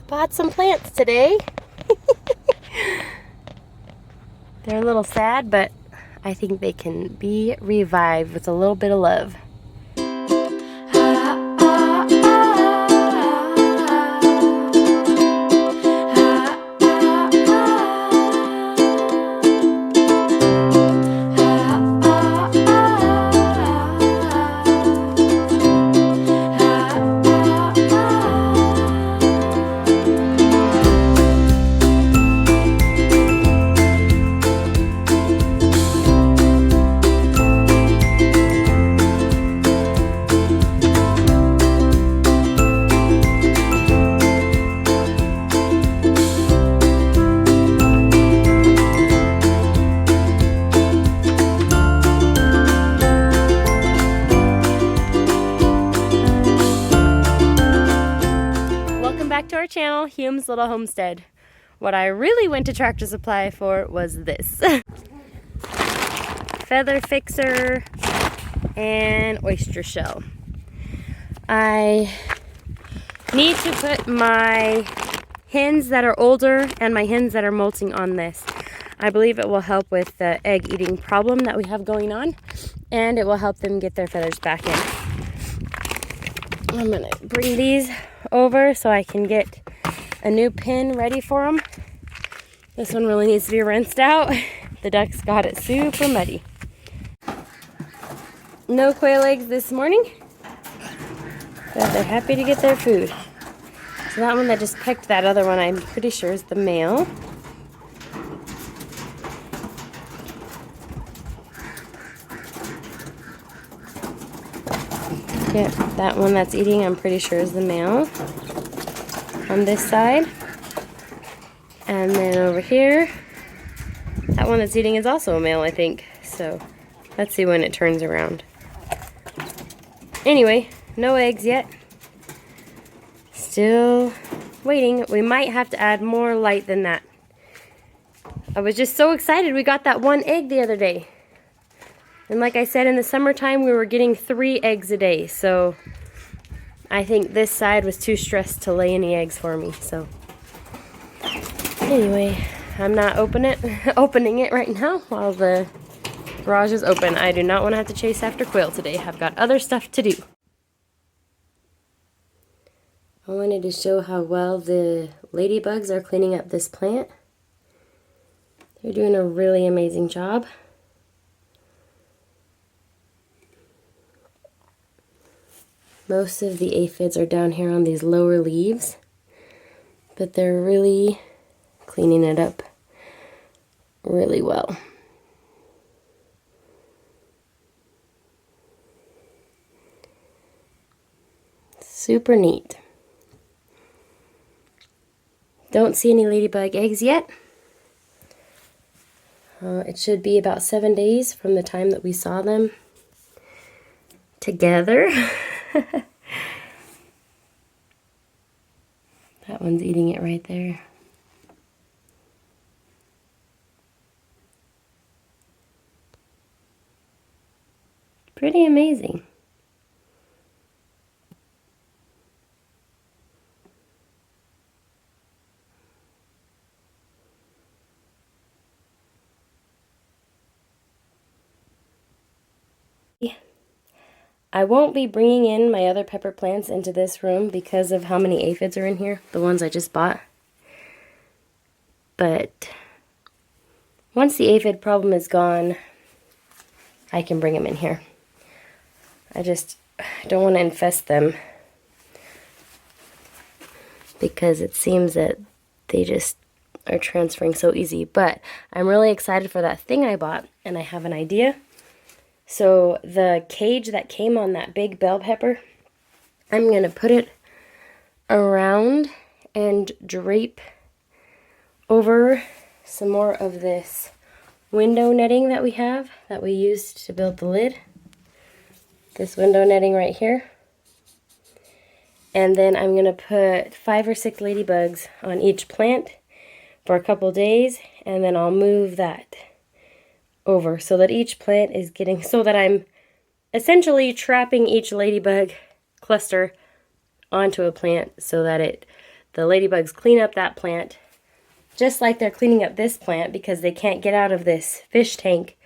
Bought some plants today. They're a little sad, but I think they can be revived with a little bit of love. Back to our channel, Hume's Little Homestead. What I really went to Tractor Supply for was this. Feather fixer and oyster shell. I need to put my hens that are older and my hens that are molting on this. I believe it will help with the egg eating problem that we have going on, and it will help them get their feathers back in. I'm gonna bring these over so I can get a new pen ready for them. This one really needs to be rinsed out. The ducks got it super muddy. No quail eggs this morning, but they're happy to get their food. So that one that just picked that other one, I'm pretty sure is the male. Yeah, that one that's eating, I'm pretty sure is the male on this side. And then over here, that one that's eating is also a male, I think. So let's see when it turns around. Anyway, no eggs yet. Still waiting. We might have to add more light than that. I was just so excited we got that one egg the other day. And like I said, in the summertime, we were getting 3 eggs a day. So I think this side was too stressed to lay any eggs for me. So anyway, I'm not opening it right now while the garage is open. I do not want to have to chase after quail today. I've got other stuff to do. I wanted to show how well the ladybugs are cleaning up this plant. They're doing a really amazing job. Most of the aphids are down here on these lower leaves, but they're really cleaning it up really well. Super neat. Don't see any ladybug eggs yet. It should be about 7 days from the time that we saw them together. That one's eating it right there. Pretty amazing. I won't be bringing in my other pepper plants into this room because of how many aphids are in here, the ones I just bought. But once the aphid problem is gone, I can bring them in here. I just don't want to infest them because it seems that they just are transferring so easy. But I'm really excited for that thing I bought, and I have an idea. So the cage that came on that big bell pepper, I'm going to put it around and drape over some more of this window netting that we have, that we used to build the lid. This window netting right here. And then I'm going to put 5 or 6 ladybugs on each plant for a couple days, and then I'll move that over so that each plant is getting, so that I'm essentially trapping each ladybug cluster onto a plant so that the ladybugs clean up that plant just like they're cleaning up this plant because they can't get out of this fish tank.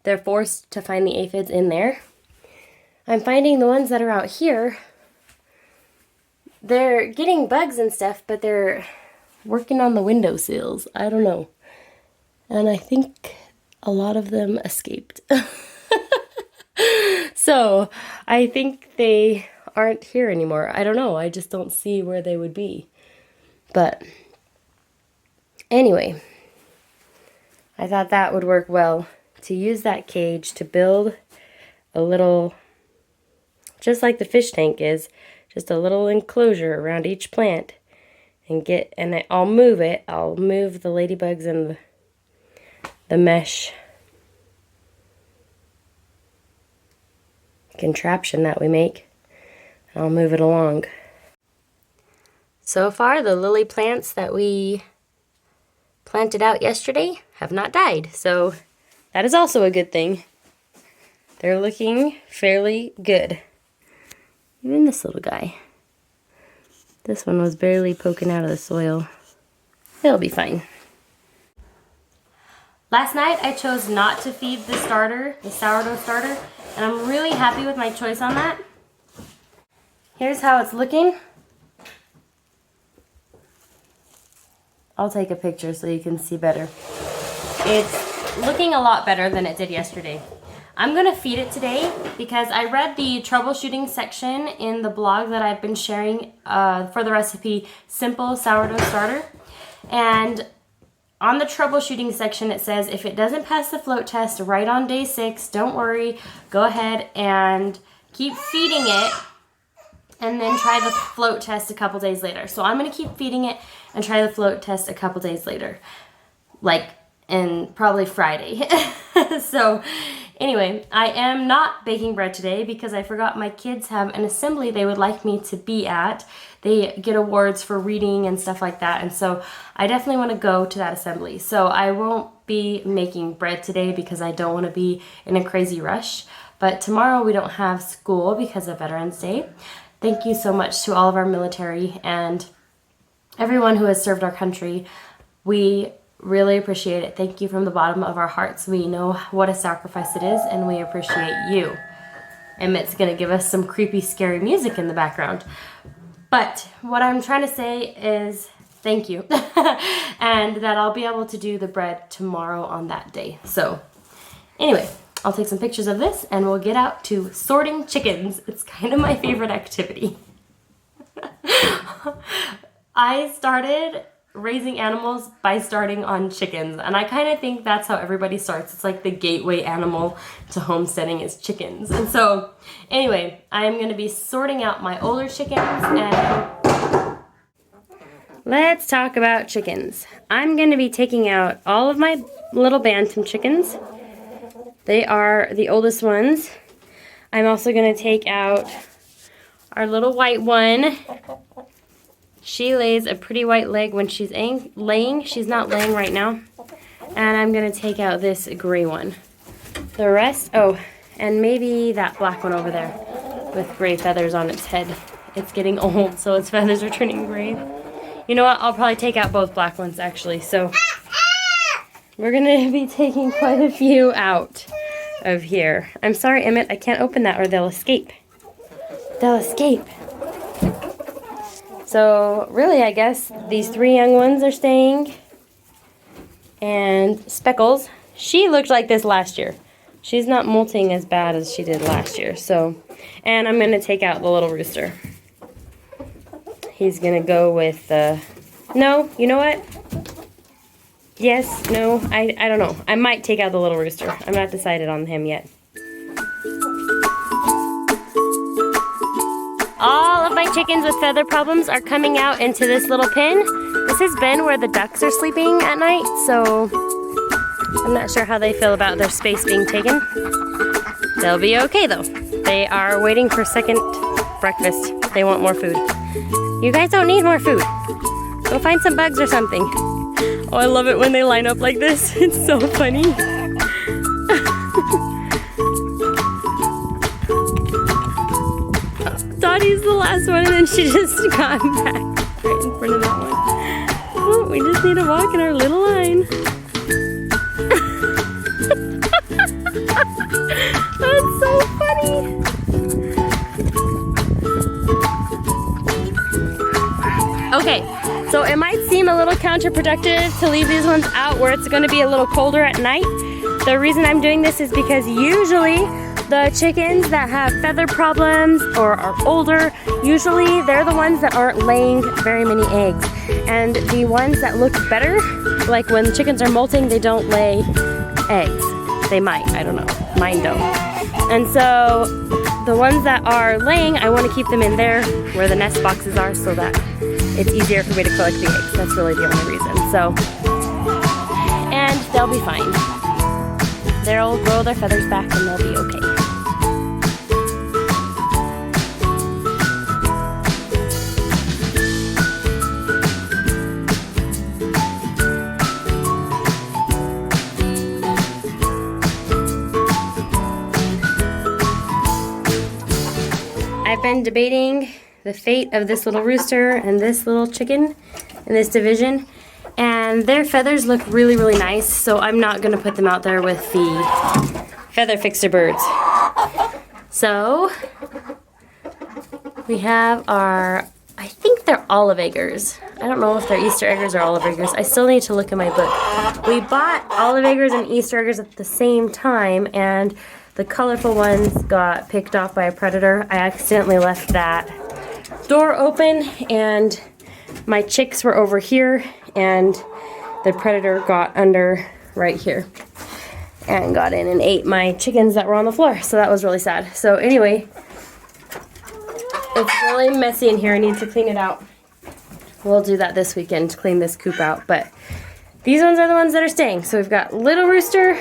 They're forced to find the aphids in there. I'm finding the ones that are out here, they're getting bugs and stuff, but they're working on the windowsills. I don't know. And I think a lot of them escaped. So I think they aren't here anymore. I don't know. I just don't see where they would be. But anyway, I thought that would work well to use that cage to build a little, just like the fish tank is, just a little enclosure around each plant and I'll move it. I'll move the ladybugs and the mesh contraption that we make. I'll move it along. So far, the lily plants that we planted out yesterday have not died, so that is also a good thing. They're looking fairly good. Even this little guy. This one was barely poking out of the soil. It'll be fine. Last night I chose not to feed the starter, the sourdough starter, and I'm really happy with my choice on that. Here's how it's looking. I'll take a picture so you can see better. It's looking a lot better than it did yesterday. I'm gonna feed it today because I read the troubleshooting section in the blog that I've been sharing for the recipe Simple Sourdough Starter. And on the troubleshooting section it says if it doesn't pass the float test right on day 6, don't worry, go ahead and keep feeding it and then try the float test a couple days later. So I'm gonna keep feeding it and try the float test a couple days later, like and probably Friday. So anyway, I am not baking bread today because I forgot my kids have an assembly they would like me to be at. They get awards for reading and stuff like that, and so I definitely want to go to that assembly. So I won't be making bread today because I don't want to be in a crazy rush. But tomorrow we don't have school because of Veterans Day. Thank you so much to all of our military and everyone who has served our country. We really appreciate it. Thank you from the bottom of our hearts. We know what a sacrifice it is, and we appreciate you. Emmett's going to give us some creepy, scary music in the background. But what I'm trying to say is thank you, and that I'll be able to do the bread tomorrow on that day. So anyway, I'll take some pictures of this, and we'll get out to sorting chickens. It's kind of my favorite activity. I started raising animals by starting on chickens, and I kind of think that's how everybody starts. It's like the gateway animal to homesteading is chickens. And so anyway, I'm going to be sorting out my older chickens, and let's talk about chickens. I'm going to be taking out all of my little bantam chickens. They are the oldest ones. I'm also going to take out our little white one. She lays a pretty white leg when she's laying. She's not laying right now. And I'm going to take out this gray one. The rest, oh, and maybe that black one over there with gray feathers on its head. It's getting old, so its feathers are turning gray. You know what? I'll probably take out both black ones, actually. So we're going to be taking quite a few out of here. I'm sorry, Emmett. I can't open that or they'll escape. They'll escape. So really, I guess these 3 young ones are staying. And Speckles, she looked like this last year. She's not molting as bad as she did last year. So, and I'm going to take out the little rooster. He's going to go with no, you know what? Yes, no, I don't know. I might take out the little rooster. I'm not decided on him yet. All of my chickens with feather problems are coming out into this little pen. This has been where the ducks are sleeping at night, so I'm not sure how they feel about their space being taken. They'll be okay though. They are waiting for second breakfast. They want more food. You guys don't need more food. Go find some bugs or something. Oh, I love it when they line up like this. It's so funny. Dottie's the last one, and then she just got back right in front of that Okay, so it might seem a little counterproductive to leave these ones out where it's gonna be a little colder at night. The reason I'm doing this is because usually the chickens that have feather problems or are older, usually they're the ones that aren't laying very many eggs. And the ones that look better, like when chickens are molting, they don't lay eggs. They might, I don't know, mine don't. And so the ones that are laying, I want to keep them in there where the nest boxes are so that it's easier for me to collect the eggs. That's really the only reason. So, and they'll be fine. They'll grow their feathers back and they'll be okay. I've been debating the fate of this little rooster and this little chicken in this division, and their feathers look really, really nice, so I'm not going to put them out there with the feather fixer birds. So we have our, I think they're olive eggers. I don't know if they're Easter eggers or olive eggers. I still need to look in my book. We bought olive eggers and Easter eggers at the same time, and the colorful ones got picked off by a predator. I accidentally left that door open and my chicks were over here and the predator got under right here and got in and ate my chickens that were on the floor. So that was really sad. So anyway, it's really messy in here. I need to clean it out. We'll do that this weekend to clean this coop out. But these ones are the ones that are staying. So we've got little rooster,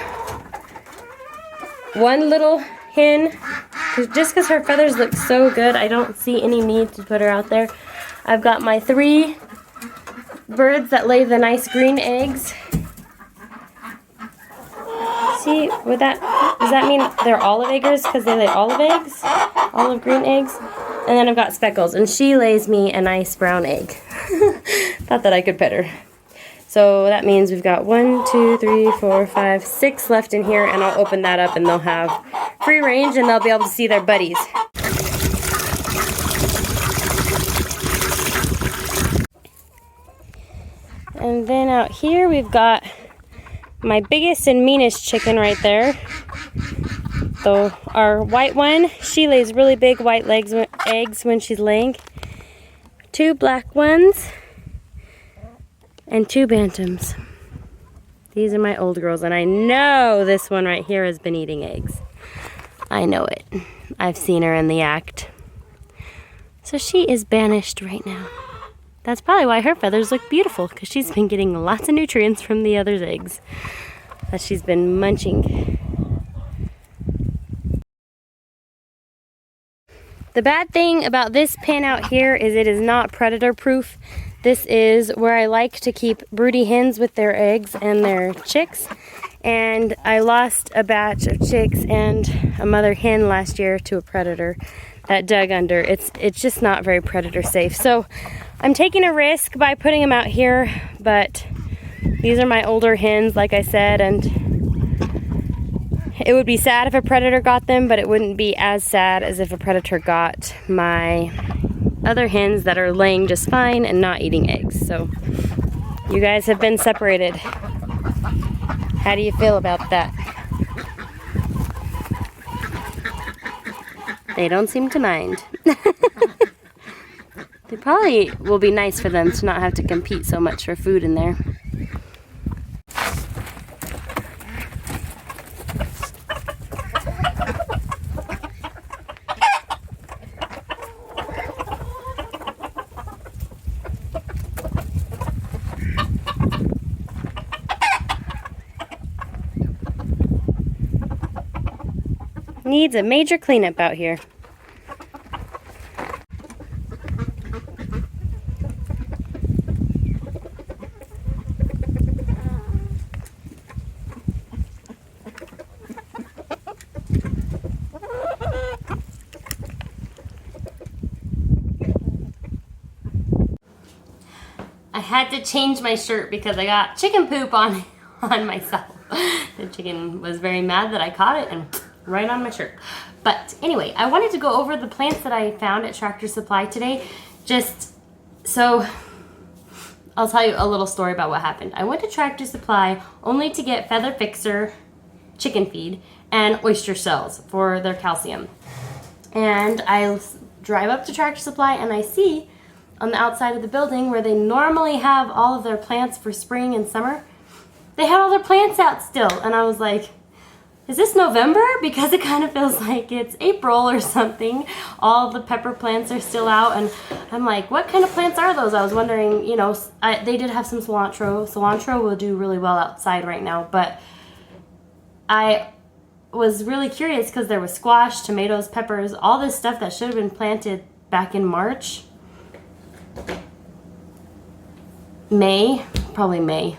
one little hen, just because her feathers look so good, I don't see any need to put her out there. I've got my 3 birds that lay the nice green eggs. See, does that mean they're olive eggers because they lay olive eggs? Olive green eggs? And then I've got Speckles, and she lays me a nice brown egg. Thought that I could pet her. So that means we've got 1, 2, 3, 4, 5, 6 left in here, and I'll open that up and they'll have free range and they'll be able to see their buddies. And then out here we've got my biggest and meanest chicken right there. So our white one, she lays really big white eggs when she's laying. 2 black ones. And 2 bantams. These are my old girls, and I know this one right here has been eating eggs. I know it. I've seen her in the act. So she is banished right now. That's probably why her feathers look beautiful, because she's been getting lots of nutrients from the other's eggs that she's been munching. The bad thing about this pen out here is it is not predator proof. This is where I like to keep broody hens with their eggs and their chicks. And I lost a batch of chicks and a mother hen last year to a predator that dug under. It's just not very predator safe. So I'm taking a risk by putting them out here, but these are my older hens, like I said, and it would be sad if a predator got them, but it wouldn't be as sad as if a predator got my other hens that are laying just fine and not eating eggs. So you guys have been separated. How do you feel about that? They don't seem to mind. They probably will be nice for them to not have to compete so much for food in there. Needs a major cleanup out here. I had to change my shirt because I got chicken poop on myself. The chicken was very mad that I caught it and right on my shirt. But anyway, I wanted to go over the plants that I found at Tractor Supply today. Just so I'll tell you a little story about what happened. I went to Tractor Supply only to get feather fixer chicken feed and oyster shells for their calcium. And I drive up to Tractor Supply and I see on the outside of the building where they normally have all of their plants for spring and summer, they had all their plants out still. And I was like, is this November? Because it kind of feels like it's April or something. All the pepper plants are still out. And I'm like, what kind of plants are those? I was wondering, you know, they did have some cilantro. Cilantro will do really well outside right now. But I was really curious because there was squash, tomatoes, peppers, all this stuff that should have been planted back in March. Probably May.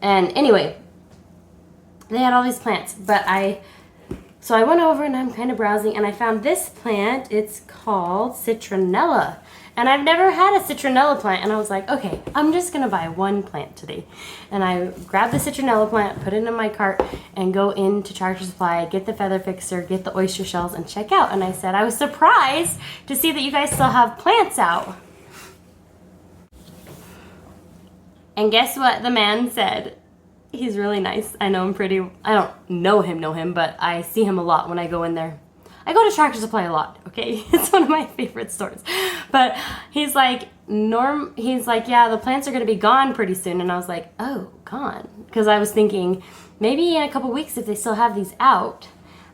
And anyway, they had all these plants, but so I went over and I'm kind of browsing and I found this plant. It's called citronella. And I've never had a citronella plant, and I was like, okay, I'm just gonna buy one plant today. And I grabbed the citronella plant, put it in my cart, and go into Tractor Supply, get the feather fixer, get the oyster shells, and check out. And I said, I was surprised to see that you guys still have plants out. And guess what the man said? He's really nice. I know him I don't know him, but I see him a lot when I go in there. I go to Tractor Supply a lot, okay? It's one of my favorite stores. But he's like, yeah, the plants are gonna be gone pretty soon. And I was like, oh, gone? Because I was thinking, maybe in a couple weeks, if they still have these out,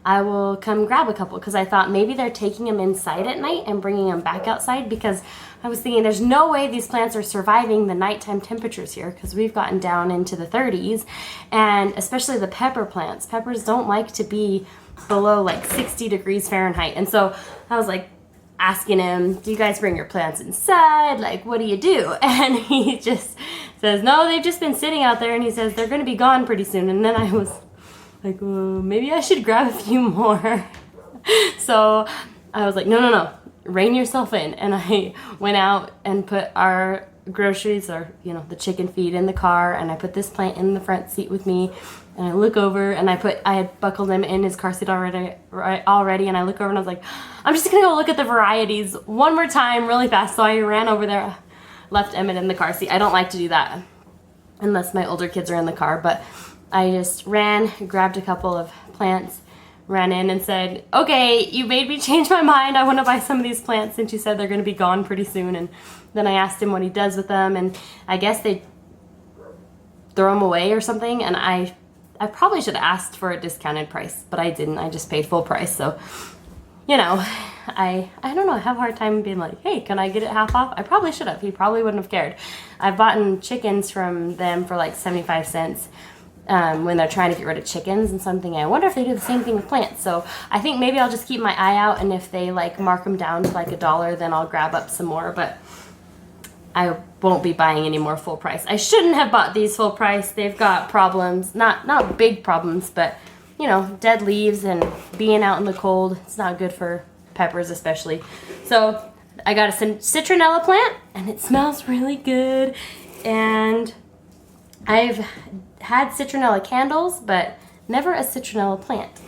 I will come grab a couple. Because I thought maybe they're taking them inside at night and bringing them back outside. Because I was thinking there's no way these plants are surviving the nighttime temperatures here, because we've gotten down into the 30s. And especially the pepper plants. Peppers don't like to be below like 60 degrees Fahrenheit. And so I was like asking him, do you guys bring your plants inside? Like, what do you do? And he just says, no, they've just been sitting out there. And he says, they're going to be gone pretty soon. And then I was like, well, maybe I should grab a few more. So I was like, no, rein yourself in. And I went out and put our groceries, or, you know, the chicken feed in the car. And I put this plant in the front seat with me. And I look over and I had buckled him in his car seat already, and I look over and I was like, I'm just gonna go look at the varieties one more time really fast. So I ran over there, left Emmett in the car seat. I don't like to do that unless my older kids are in the car, but I just ran, grabbed a couple of plants, ran in and said, okay, you made me change my mind. I want to buy some of these plants since you said they're gonna be gone pretty soon. And then I asked him what he does with them, and I guess they throw them away or something. And I probably should have asked for a discounted price, but I didn't. I just paid full price. So, you know, I don't know. I have a hard time being like, hey, can I get it half off? I probably should have. He probably wouldn't have cared. I've bought chickens from them for like 75 cents when they're trying to get rid of chickens and something. I wonder if they do the same thing with plants. So I think maybe I'll just keep my eye out, and if they like mark them down to like $1, then I'll grab up some more. But I won't be buying any more full price. I shouldn't have bought these full price. They've got problems, not big problems, but you know, dead leaves and being out in the cold. It's not good for peppers especially. So I got a citronella plant, and it smells really good. And I've had citronella candles, but never a citronella plant.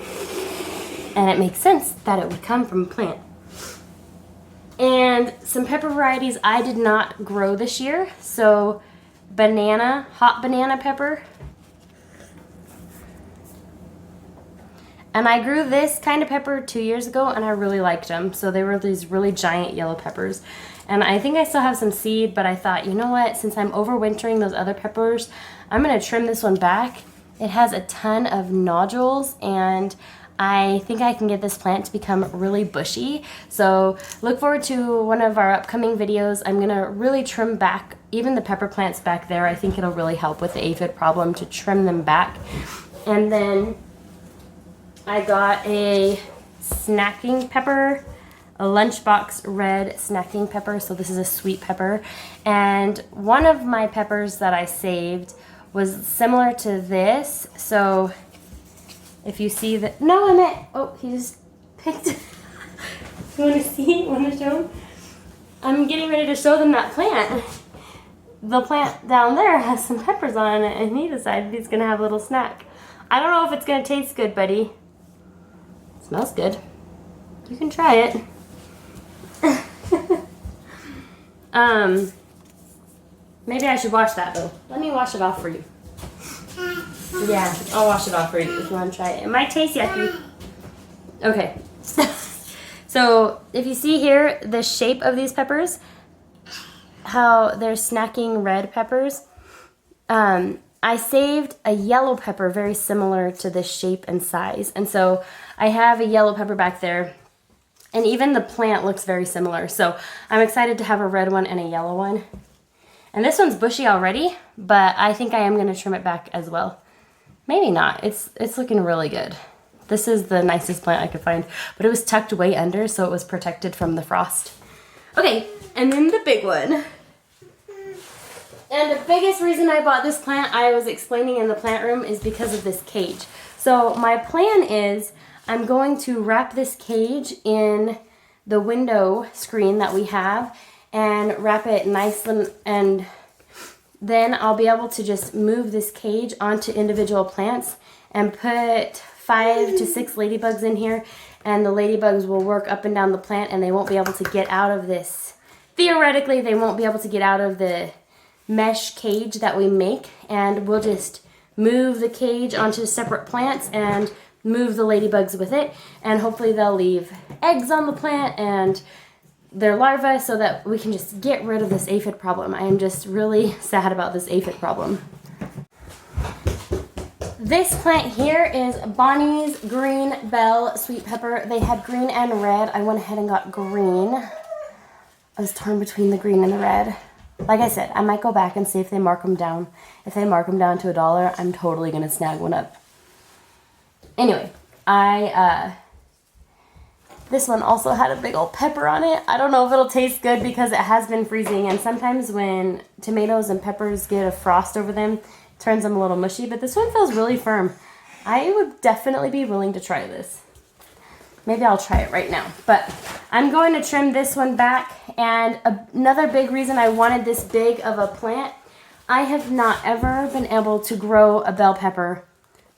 And it makes sense that it would come from a plant. And some pepper varieties I did not grow this year. So hot banana pepper. And I grew this kind of pepper 2 years ago, and I really liked them. So they were these really giant yellow peppers. And I think I still have some seed, but I thought, you know what? Since I'm overwintering those other peppers, I'm going to trim this one back. It has a ton of nodules, and I think I can get this plant to become really bushy. So look forward to one of our upcoming videos. I'm gonna really trim back even the pepper plants back there. I think it'll really help with the aphid problem to trim them back. And then I got a snacking pepper, a lunchbox red snacking pepper. So this is a sweet pepper. And one of my peppers that I saved was similar to this. So if you see that, no, I meant, oh, he just picked it. You want to see? Want to show him? I'm getting ready to show them that plant. The plant down there has some peppers on it, and he decided he's going to have a little snack. I don't know if it's going to taste good, buddy. It smells good. You can try it. Maybe I should wash that though. Let me wash it off for you. Yeah, I'll wash it off for you if you want to try it. It might taste yucky. Okay. So if you see here the shape of these peppers, how they're snacking red peppers, I saved a yellow pepper very similar to this shape and size. And so I have a yellow pepper back there. And even the plant looks very similar. So I'm excited to have a red one and a yellow one. And this one's bushy already, but I think I am going to trim it back as well. Maybe not. It's looking really good. This is the nicest plant I could find, but it was tucked way under, so it was protected from the frost. Okay, and then the big one. And the biggest reason I bought this plant, I was explaining in the plant room, is because of this cage. So my plan is I'm going to wrap this cage in the window screen that we have and wrap it nice, and then I'll be able to just move this cage onto individual plants and put 5 to 6 ladybugs in here, and the ladybugs will work up and down the plant and they won't be able to get out of this. Theoretically, they won't be able to get out of the mesh cage that we make, and we'll just move the cage onto separate plants and move the ladybugs with it, and hopefully they'll leave eggs on the plant and their larvae so that we can just get rid of this aphid problem. I am just really sad about this aphid problem. This plant here is Bonnie's Green Bell Sweet Pepper. They had green and red. I went ahead and got green. I was torn between the green and the red. Like I said, I might go back and see if they mark them down. If they mark them down to $1, I'm totally going to snag one up. Anyway, this one also had a big old pepper on it. I don't know if it'll taste good because it has been freezing, and sometimes when tomatoes and peppers get a frost over them, it turns them a little mushy, but this one feels really firm. I would definitely be willing to try this. Maybe I'll try it right now, but I'm going to trim this one back. And another big reason I wanted this big of a plant, I have not ever been able to grow a bell pepper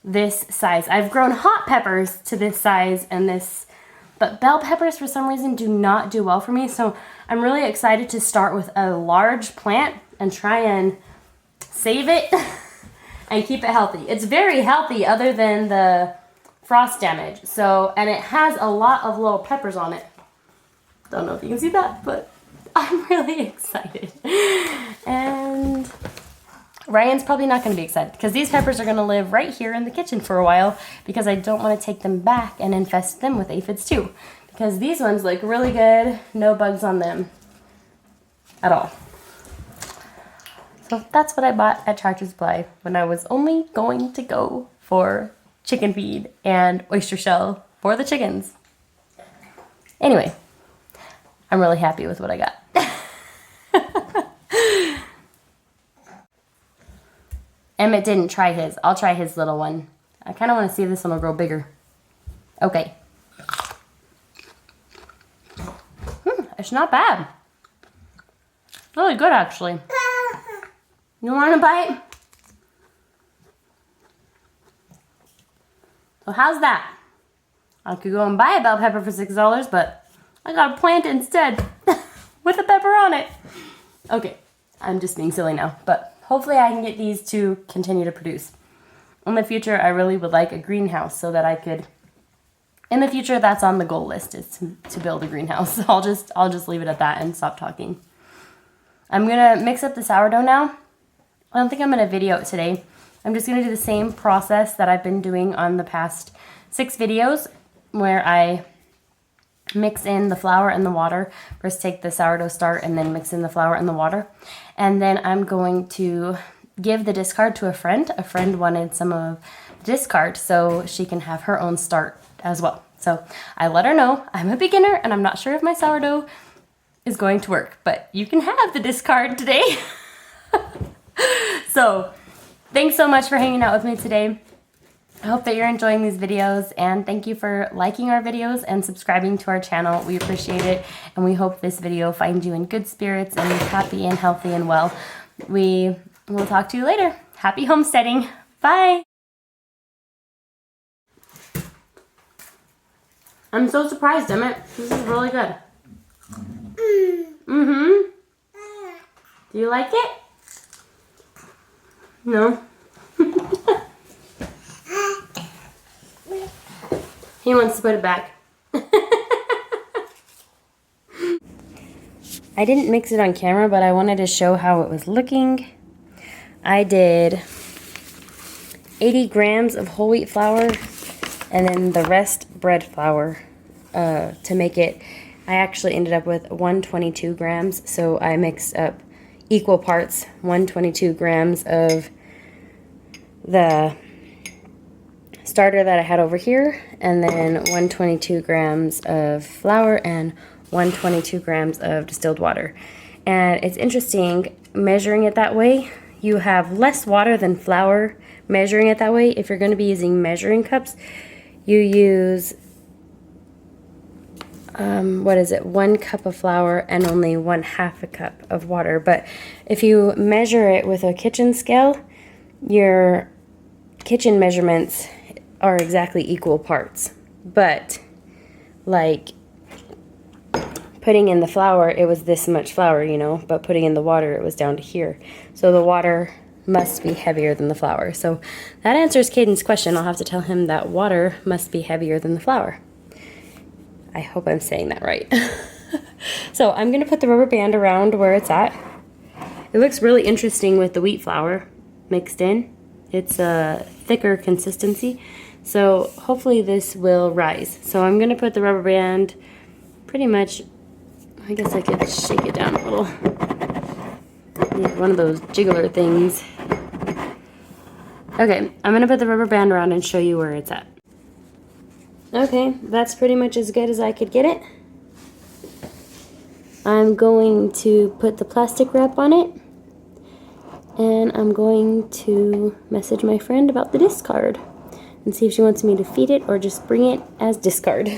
this size. I've grown hot peppers to this size and this, but bell peppers for some reason do not do well for me. So I'm really excited to start with a large plant and try and save it and keep it healthy. It's very healthy other than the frost damage. So, and it has a lot of little peppers on it. Don't know if you can see that, but I'm really excited. And Ryan's probably not going to be excited because these peppers are going to live right here in the kitchen for a while because I don't want to take them back and infest them with aphids too. Because these ones look really good, no bugs on them at all. So that's what I bought at Tractor Supply when I was only going to go for chicken feed and oyster shell for the chickens. Anyway, I'm really happy with what I got. Emmett didn't try his. I'll try his little one. I kind of want to see if this one will grow bigger. Okay. It's not bad. It's really good, actually. You want a bite? So how's that? I could go and buy a bell pepper for $6, but I got a plant instead with a pepper on it. Okay, I'm just being silly now, but hopefully I can get these to continue to produce. In the future, I really would like a greenhouse so that I could, in the future, that's on the goal list, is to build a greenhouse. I'll just leave it at that and stop talking. I'm gonna mix up the sourdough now. I don't think I'm gonna video it today. I'm just gonna do the same process that I've been doing on the past 6 videos where I mix in the flour and the water. First take the sourdough start and then mix in the flour and the water. And then I'm going to give the discard to a friend. A friend wanted some of the discard so she can have her own start as well. So I let her know I'm a beginner and I'm not sure if my sourdough is going to work, but you can have the discard today. So thanks so much for hanging out with me today. I hope that you're enjoying these videos, and thank you for liking our videos and subscribing to our channel. We appreciate it, and we hope this video finds you in good spirits and happy and healthy and well. We will talk to you later. Happy homesteading. Bye. I'm so surprised, Emmett. This is really good. Mm-hmm. Do you like it? No? He wants to put it back. I didn't mix it on camera, but I wanted to show how it was looking. I did 80 grams of whole wheat flour and then the rest bread flour to make it. I actually ended up with 122 grams, so I mixed up equal parts, 122 grams of the starter that I had over here, and then 122 grams of flour and 122 grams of distilled water. And it's interesting measuring it that way. You have less water than flour measuring it that way. If you're going to be using measuring cups, you use 1 cup of flour and only 1/2 a cup of water. But if you measure it with a kitchen scale, your kitchen measurements are exactly equal parts. But like putting in the flour, it was this much flour, you know, but putting in the water, it was down to here. So the water must be heavier than the flour. So that answers Caden's question. I'll have to tell him that water must be heavier than the flour. I hope I'm saying that right. So I'm going to put the rubber band around where it's at. It looks really interesting with the wheat flour mixed in. It's a thicker consistency. So hopefully this will rise. So I'm going to put the rubber band pretty much, I guess I could shake it down a little. Need one of those jiggler things. Okay, I'm going to put the rubber band around and show you where it's at. Okay, that's pretty much as good as I could get it. I'm going to put the plastic wrap on it, and I'm going to message my friend about the discard and see if she wants me to feed it or just bring it as discard.